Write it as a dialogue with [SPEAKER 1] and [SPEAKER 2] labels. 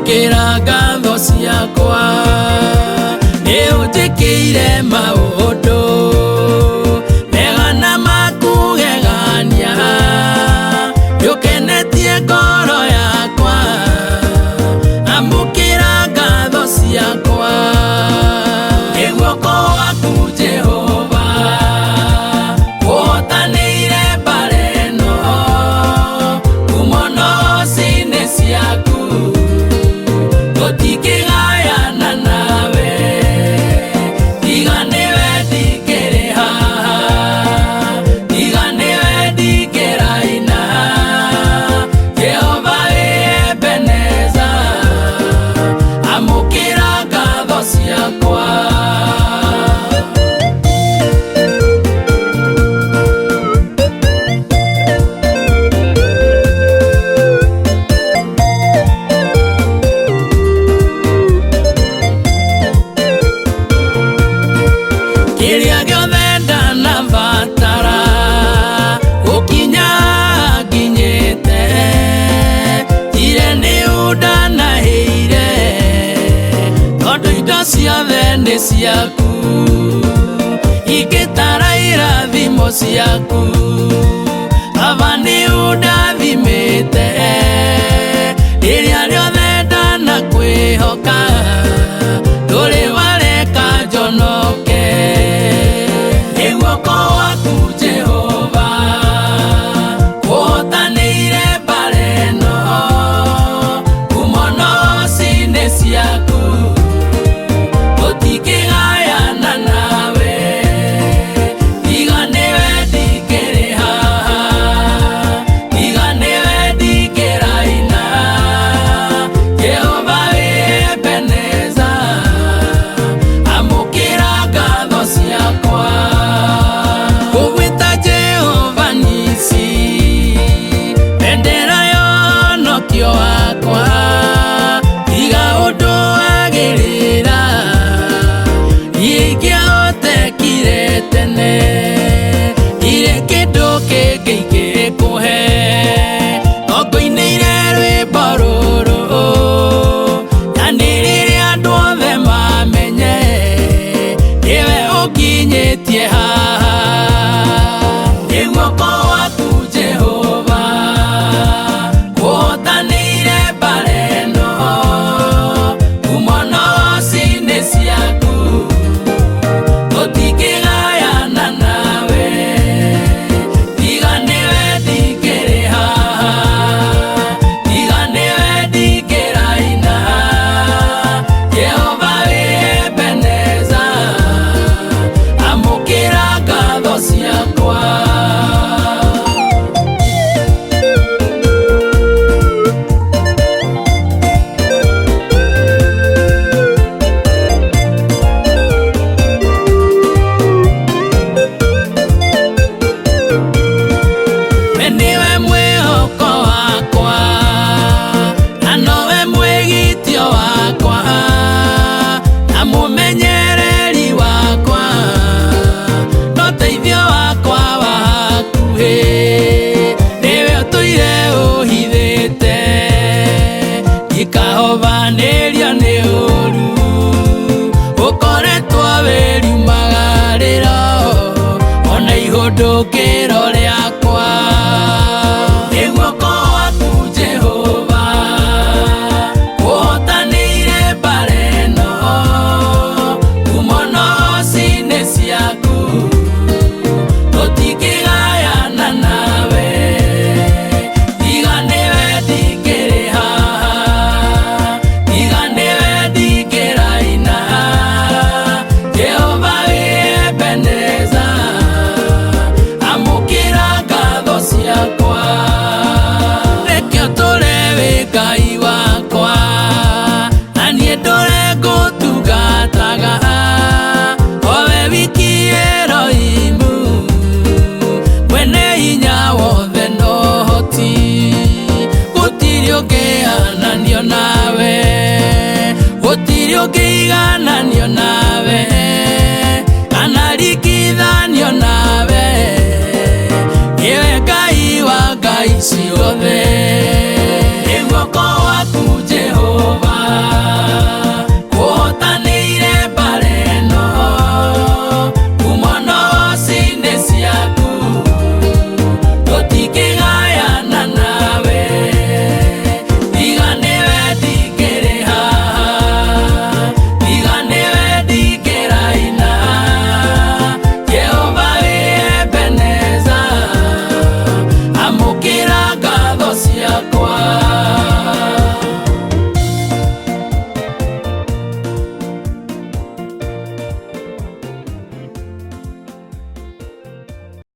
[SPEAKER 1] amukira ngatho ciakwa ni unjikire maundu mega na makugegania yukenetie ngoro yakwa amukira ngatho ciakwa ni guoko waku Jehova wotanire bareno kumono cine ciaku tutikigayana nawe tiga niwe ndikiri haha tiga niwe ndikiraina Jehova wi Ebeneza amukira ngatho ciakwa kiria giothe ndanabatara gukinya nginyite ire ni undanaheire tondu indo ciothe ni ciaku ingitara irathimo ciaku Baba ni undathimite riria riothe ndanakwihoka nduri wareka njonoke ni guoko waku Jehova wotanire bareno kumono cine ciaku tutikigayana nawe tiga niwe ndikiri haha tiga niwe ndikiraina Jehova wi Ebeneza amukira ngatho ciakwa kugwita Jehova Nisi bendera yonokio wakwa tiga undu wagirira ingĩhotekire tene ire kĩndũ kĩngĩ ingĩkũhe ngũinĩire rwĩmbo rũrũ na nĩ rĩrĩa andũ othe mamenye nĩwe ũkinyĩtie haha nĩ guoko waku Jehova wotanĩire bareno kumono cine ciaku tutikigayana nawe tiga niwe ndikiri haha tiga niwe ndikiraina Jehova wi Ebeneza amukira ngatho ciakwa we niwe mwĩhoko wakwa na nowe mwĩgitio wakwa na mũmenyereri wakwa no teithio wakwa wa hakuhĩ nĩwe ũtũire ũhithĩte ikahobanĩrio nĩ ũru ũkoretwo wĩriumagarĩro ona ihũndũkĩro rĩakwa nĩ guoko waku Jehova wotanĩire bareno kumono cine ciaku tutikigayana nawe tiga niwe ndikiri haha tiga niwe ndikiraina Jehova wi Ebeneza amukira ngatho ciakwa reke ũtũre wĩ Ngai wakwa na niĩ ndũre ngũtungataga owe wiki Elohimu mwene hinya wothe no ũhoti gũtirĩ ũngĩigananio nawe gũtirĩ ũngĩigananio nawe